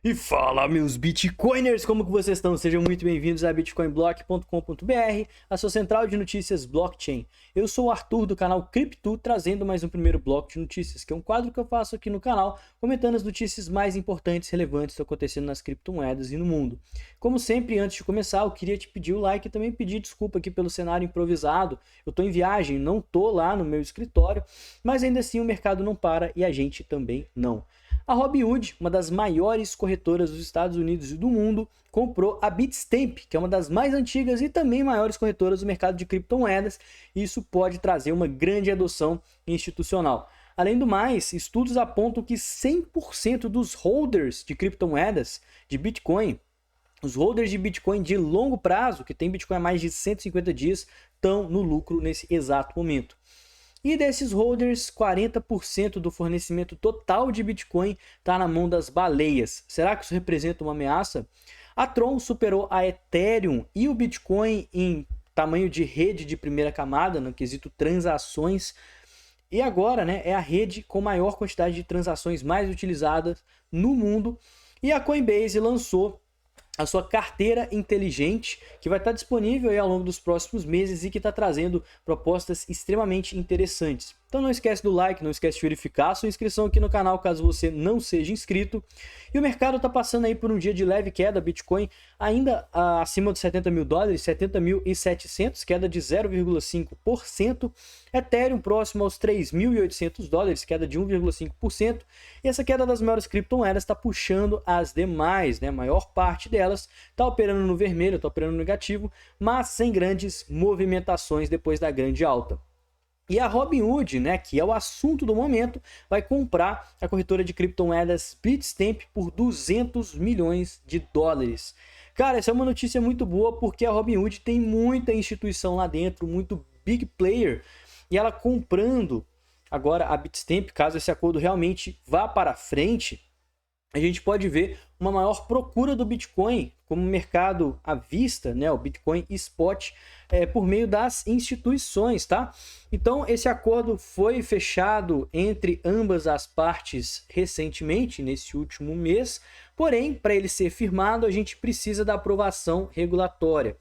E fala, meus Bitcoiners, como que vocês estão? Sejam muito bem-vindos a bitcoinblock.com.br, a sua central de notícias blockchain. Eu sou o Arthur do canal Cripto, trazendo mais um primeiro bloco de notícias, que é um quadro que eu faço aqui no canal, comentando as notícias mais importantes e relevantes que estão acontecendo nas criptomoedas e no mundo. Como sempre, antes de começar, eu queria te pedir o like e também pedir desculpa aqui pelo cenário improvisado. Eu estou em viagem, não estou lá no meu escritório, mas ainda assim o mercado não para e a gente também não. A Robinhood, uma das maiores corretoras dos Estados Unidos e do mundo, comprou a Bitstamp, que é uma das mais antigas e também maiores corretoras do mercado de criptomoedas, e isso pode trazer uma grande adoção institucional. Além do mais, estudos apontam que 100% dos holders de criptomoedas, de Bitcoin, os holders de Bitcoin de longo prazo, que tem Bitcoin há mais de 150 dias, estão no lucro nesse exato momento. E desses holders, 40% do fornecimento total de Bitcoin está na mão das baleias. Será que isso representa uma ameaça? A Tron superou a Ethereum e o Bitcoin em tamanho de rede de primeira camada, no quesito transações. E agora, é a rede com maior quantidade de transações mais utilizadas no mundo. E a Coinbase lançou a sua carteira inteligente, que vai estar disponível aí ao longo dos próximos meses e que está trazendo propostas extremamente interessantes. Então não esquece do like, não esquece de verificar a sua inscrição aqui no canal caso você não seja inscrito. E o mercado está passando aí por um dia de leve queda, Bitcoin ainda acima dos 70 mil dólares, 70.700, queda de 0,5%. Ethereum próximo aos 3.800 dólares, queda de 1,5%. E essa queda das maiores criptomoedas está puxando as demais, A maior parte delas está operando no vermelho, está operando no negativo, mas sem grandes movimentações depois da grande alta. E a Robinhood, que é o assunto do momento, vai comprar a corretora de criptomoedas Bitstamp por 200 milhões de dólares. Cara, essa é uma notícia muito boa porque a Robinhood tem muita instituição lá dentro, muito big player, e ela comprando agora a Bitstamp, caso esse acordo realmente vá para frente, a gente pode ver uma maior procura do Bitcoin como mercado à vista, o Bitcoin Spot, por meio das instituições, tá? Então, esse acordo foi fechado entre ambas as partes recentemente, nesse último mês, porém, para ele ser firmado, a gente precisa da aprovação regulatória.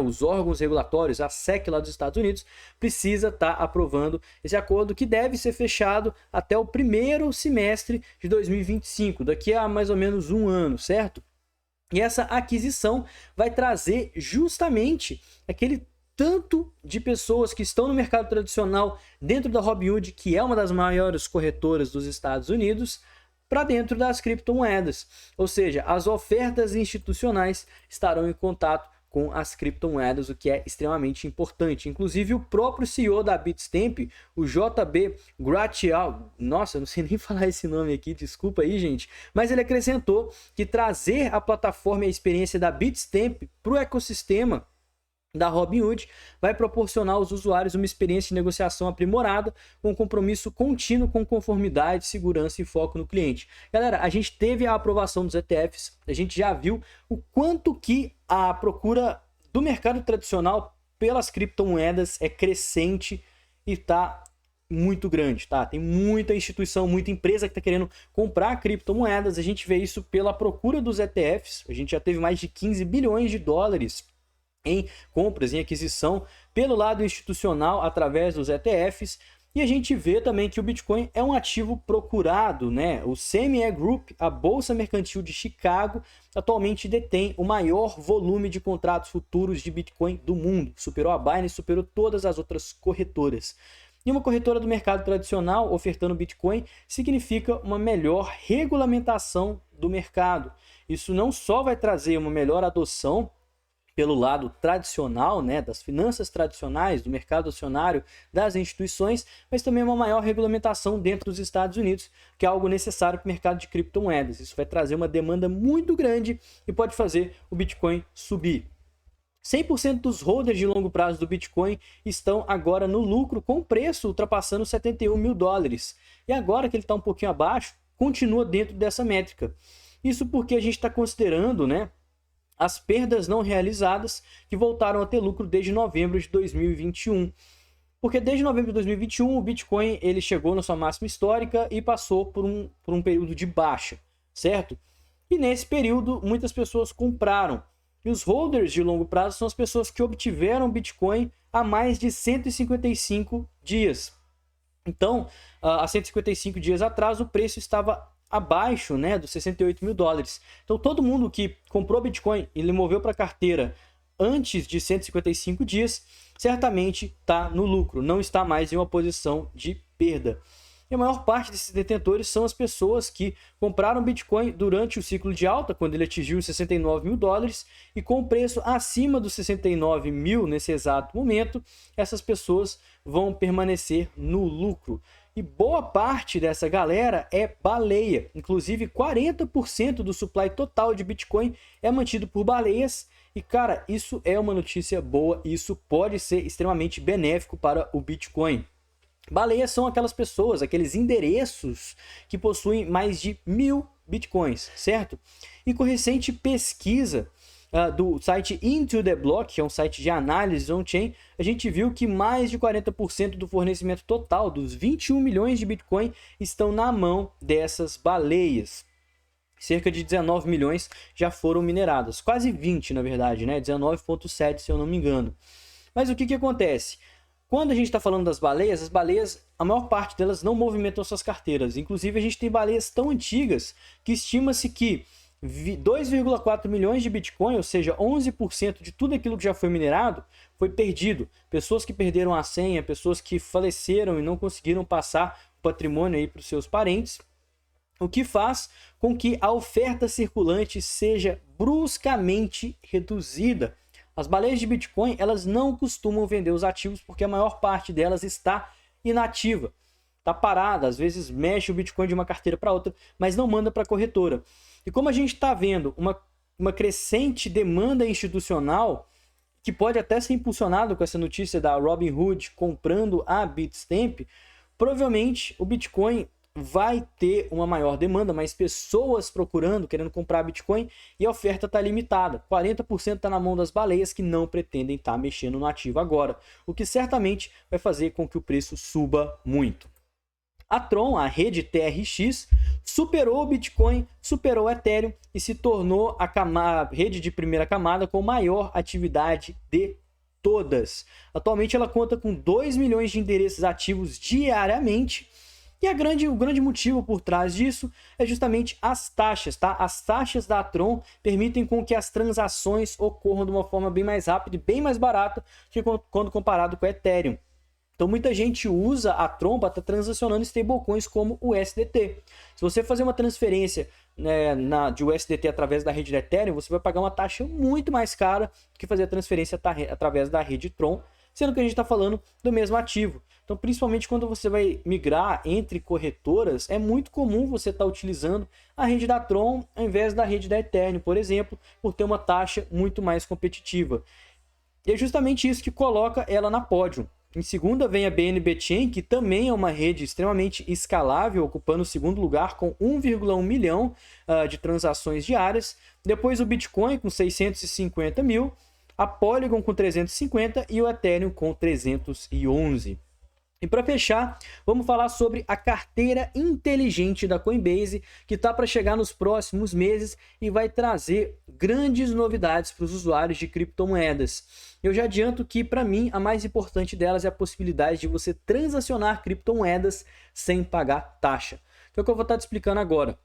Os órgãos regulatórios, a SEC lá dos Estados Unidos, precisa estar aprovando esse acordo que deve ser fechado até o primeiro semestre de 2025, daqui a mais ou menos um ano, certo? E essa aquisição vai trazer justamente aquele tanto de pessoas que estão no mercado tradicional dentro da Robinhood, que é uma das maiores corretoras dos Estados Unidos, para dentro das criptomoedas. Ou seja, as ofertas institucionais estarão em contato com as criptomoedas, o que é extremamente importante. Inclusive, o próprio CEO da Bitstamp, o JB Gratial, nossa, eu não sei nem falar esse nome aqui, desculpa aí, gente, mas ele acrescentou que trazer a plataforma e a experiência da Bitstamp para o ecossistema da Robinhood vai proporcionar aos usuários uma experiência de negociação aprimorada, com compromisso contínuo com conformidade, segurança e foco no cliente. Galera, a gente teve a aprovação dos ETFs, a gente já viu o quanto que a procura do mercado tradicional pelas criptomoedas é crescente e está muito grande, tá? Tem muita instituição, muita empresa que está querendo comprar criptomoedas, a gente vê isso pela procura dos ETFs, a gente já teve mais de 15 bilhões de dólares em compras, em aquisição pelo lado institucional através dos ETFs, e a gente vê também que o Bitcoin é um ativo procurado, O CME Group, a Bolsa Mercantil de Chicago, atualmente detém o maior volume de contratos futuros de Bitcoin do mundo, superou a Binance, superou todas as outras corretoras. E uma corretora do mercado tradicional ofertando Bitcoin significa uma melhor regulamentação do mercado. Isso não só vai trazer uma melhor adoção pelo lado tradicional, das finanças tradicionais, do mercado acionário, das instituições, mas também uma maior regulamentação dentro dos Estados Unidos, que é algo necessário para o mercado de criptomoedas. Isso vai trazer uma demanda muito grande e pode fazer o Bitcoin subir. 100% dos holders de longo prazo do Bitcoin estão agora no lucro, com o preço ultrapassando 71 mil dólares. E agora que ele está um pouquinho abaixo, continua dentro dessa métrica. Isso porque a gente está considerando, as perdas não realizadas, que voltaram a ter lucro desde novembro de 2021. Porque desde novembro de 2021, o Bitcoin ele chegou na sua máxima histórica e passou por um período de baixa, certo? E nesse período, muitas pessoas compraram. E os holders de longo prazo são as pessoas que obtiveram Bitcoin há mais de 155 dias. Então, há 155 dias atrás, o preço estava abaixo, né, dos 68 mil dólares. Então, todo mundo que comprou Bitcoin e ele moveu para a carteira antes de 155 dias, certamente está no lucro, não está mais em uma posição de perda. E a maior parte desses detentores são as pessoas que compraram Bitcoin durante o ciclo de alta, quando ele atingiu os 69 mil dólares, e com o preço acima dos 69 mil nesse exato momento, essas pessoas vão permanecer no lucro. E boa parte dessa galera é baleia. Inclusive, 40% do supply total de Bitcoin é mantido por baleias. E, cara, isso é uma notícia boa e isso pode ser extremamente benéfico para o Bitcoin. Baleias são aquelas pessoas, aqueles endereços que possuem mais de 1000 Bitcoins, certo? E com recente pesquisa do site Into the Block, que é um site de análise on-chain, a gente viu que mais de 40% do fornecimento total dos 21 milhões de Bitcoin estão na mão dessas baleias. Cerca de 19 milhões já foram mineradas, quase 20 na verdade, né? 19,7 se eu não me engano. Mas o que acontece? Quando a gente está falando das baleias, as baleias, a maior parte delas não movimentam suas carteiras. Inclusive, a gente tem baleias tão antigas que estima-se que 2,4 milhões de Bitcoin, ou seja, 11% de tudo aquilo que já foi minerado, foi perdido. Pessoas que perderam a senha, pessoas que faleceram e não conseguiram passar o patrimônio aí para os seus parentes, o que faz com que a oferta circulante seja bruscamente reduzida. As baleias de Bitcoin, elas não costumam vender os ativos porque a maior parte delas está inativa. Está parada, às vezes mexe o Bitcoin de uma carteira para outra, mas não manda para a corretora. E como a gente está vendo uma crescente demanda institucional, que pode até ser impulsionado com essa notícia da Robinhood comprando a Bitstamp, provavelmente o Bitcoin vai ter uma maior demanda, mais pessoas procurando, querendo comprar Bitcoin, e a oferta está limitada. 40% está na mão das baleias que não pretendem estar mexendo no ativo agora, o que certamente vai fazer com que o preço suba muito. A Tron, a rede TRX, superou o Bitcoin, superou o Ethereum e se tornou a rede de primeira camada com maior atividade de todas. Atualmente ela conta com 2 milhões de endereços ativos diariamente. E o grande motivo por trás disso é justamente as taxas, tá? As taxas da Tron permitem com que as transações ocorram de uma forma bem mais rápida e bem mais barata que quando comparado com o Ethereum. Então muita gente usa a Tron para estar transacionando stablecoins como o USDT. Se você fazer uma transferência de USDT através da rede do Ethereum, você vai pagar uma taxa muito mais cara que fazer a transferência através da rede Tron, sendo que a gente está falando do mesmo ativo. Então, principalmente quando você vai migrar entre corretoras, é muito comum você estar utilizando a rede da Tron ao invés da rede da Ethereum, por exemplo, por ter uma taxa muito mais competitiva. E é justamente isso que coloca ela na pódio. Em segunda vem a BNB Chain, que também é uma rede extremamente escalável, ocupando o segundo lugar com 1,1 milhão de transações diárias. Depois o Bitcoin com 650 mil, a Polygon com 350 e o Ethereum com 311. E para fechar, vamos falar sobre a carteira inteligente da Coinbase, que está para chegar nos próximos meses e vai trazer grandes novidades para os usuários de criptomoedas. Eu já adianto que, para mim, a mais importante delas é a possibilidade de você transacionar criptomoedas sem pagar taxa, que é o que eu vou estar te explicando agora.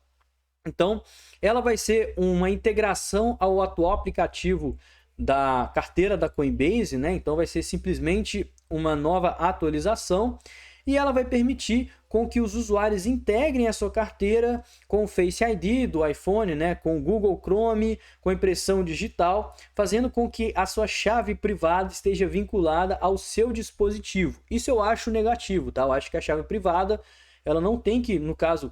Então, ela vai ser uma integração ao atual aplicativo da carteira da Coinbase, né? Então vai ser simplesmente uma nova atualização e ela vai permitir com que os usuários integrem a sua carteira com o Face ID do iPhone, né? Com o Google Chrome, com impressão digital, fazendo com que a sua chave privada esteja vinculada ao seu dispositivo. Isso eu acho negativo, tá? Eu acho que a chave privada, ela não tem que, no caso,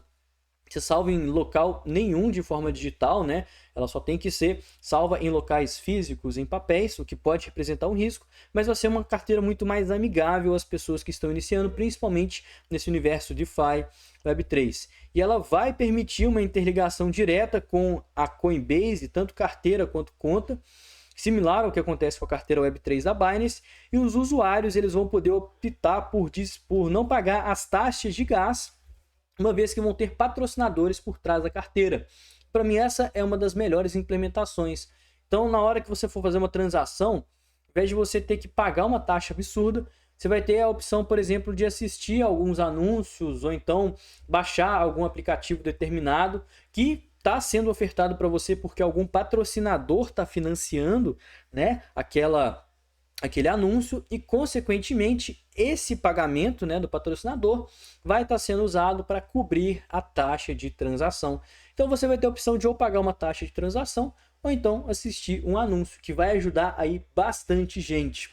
ser salva em local nenhum de forma digital, né? Ela só tem que ser salva em locais físicos, em papéis, o que pode representar um risco, mas vai ser uma carteira muito mais amigável às pessoas que estão iniciando, principalmente nesse universo DeFi Web3. E ela vai permitir uma interligação direta com a Coinbase, tanto carteira quanto conta, similar ao que acontece com a carteira Web3 da Binance, e os usuários eles vão poder optar por não pagar as taxas de gás, uma vez que vão ter patrocinadores por trás da carteira. para mim essa é uma das melhores implementações. Então, na hora que você for fazer uma transação, ao invés de você ter que pagar uma taxa absurda, você vai ter a opção, por exemplo, de assistir alguns anúncios ou então baixar algum aplicativo determinado que está sendo ofertado para você porque algum patrocinador está financiando, né, aquele anúncio e, consequentemente, esse pagamento, né, do patrocinador vai estar sendo usado para cobrir a taxa de transação. Então, você vai ter a opção de ou pagar uma taxa de transação ou então assistir um anúncio, que vai ajudar aí bastante gente.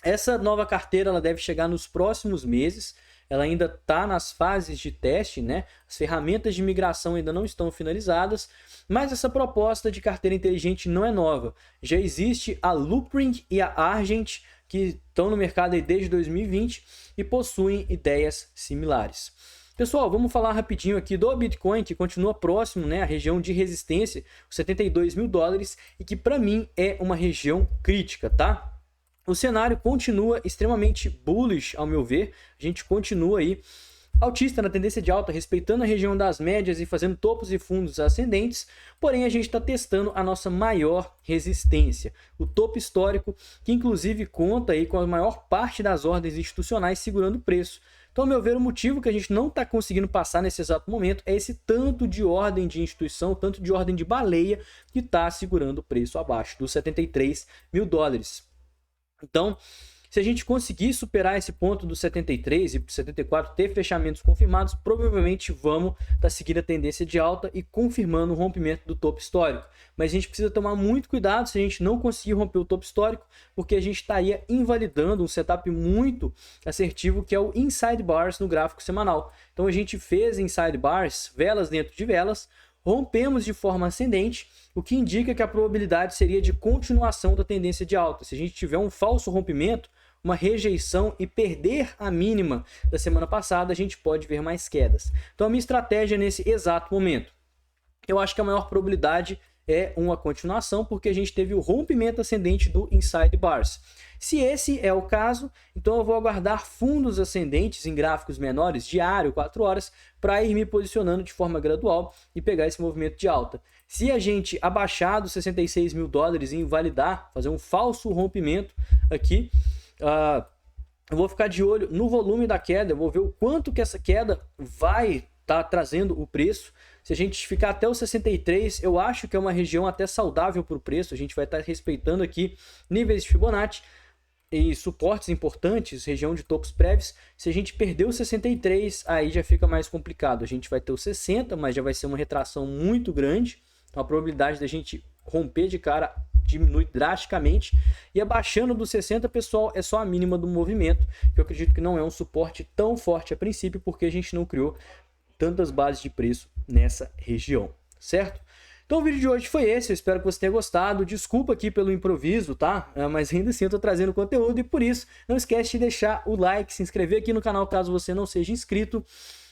Essa nova carteira ela deve chegar nos próximos meses. Ela ainda está nas fases de teste, né? As ferramentas de migração ainda não estão finalizadas, mas essa proposta de carteira inteligente não é nova. Já existe a Loopring e a Argent, que estão no mercado aí desde 2020 e possuem ideias similares. Pessoal, vamos falar rapidinho aqui do Bitcoin, que continua próximo, né, à região de resistência, os 72 mil dólares, e que para mim é uma região crítica, tá? O cenário continua extremamente bullish, ao meu ver. A gente continua aí altista na tendência de alta, respeitando a região das médias e fazendo topos e fundos ascendentes. Porém, a gente está testando a nossa maior resistência, o topo histórico, que inclusive conta aí com a maior parte das ordens institucionais segurando o preço. Então, ao meu ver, o motivo que a gente não está conseguindo passar nesse exato momento é esse tanto de ordem de instituição, tanto de ordem de baleia que está segurando o preço abaixo dos 73 mil dólares. Então, se a gente conseguir superar esse ponto dos 73 e 74, ter fechamentos confirmados, provavelmente vamos estar seguindo a tendência de alta e confirmando o rompimento do topo histórico. Mas a gente precisa tomar muito cuidado se a gente não conseguir romper o topo histórico, porque a gente estaria invalidando um setup muito assertivo, que é o Inside Bars no gráfico semanal. Então a gente fez Inside Bars, velas dentro de velas, rompemos de forma ascendente, o que indica que a probabilidade seria de continuação da tendência de alta. Se a gente tiver um falso rompimento, uma rejeição e perder a mínima da semana passada, a gente pode ver mais quedas. Então a minha estratégia nesse exato momento, eu acho que a maior probabilidade é uma continuação, porque a gente teve o rompimento ascendente do Inside Bars. Se esse é o caso, então eu vou aguardar fundos ascendentes em gráficos menores, diário, 4 horas, para ir me posicionando de forma gradual e pegar esse movimento de alta. Se a gente abaixar dos 66 mil dólares e invalidar, fazer um falso rompimento aqui, eu vou ficar de olho no volume da queda, eu vou ver o quanto que essa queda vai estar trazendo o preço. Se a gente ficar até os 63, eu acho que é uma região até saudável para o preço. A gente vai estar respeitando aqui níveis de Fibonacci e suportes importantes, região de topos prévios. Se a gente perder os 63, aí já fica mais complicado. A gente vai ter os 60, mas já vai ser uma retração muito grande. Então a probabilidade da gente romper de cara diminui drasticamente. E abaixando dos 60, pessoal, é só a mínima do movimento, que eu acredito que não é um suporte tão forte a princípio, porque a gente não criou tantas bases de preço nessa região, certo? Então o vídeo de hoje foi esse, eu espero que você tenha gostado. Desculpa aqui pelo improviso, tá? Mas ainda assim eu tô trazendo conteúdo e por isso não esquece de deixar o like, se inscrever aqui no canal caso você não seja inscrito.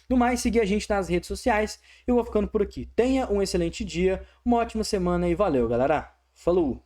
No mais, seguir a gente nas redes sociais. Eu vou ficando por aqui. Tenha um excelente dia, uma ótima semana e valeu, galera. Falou!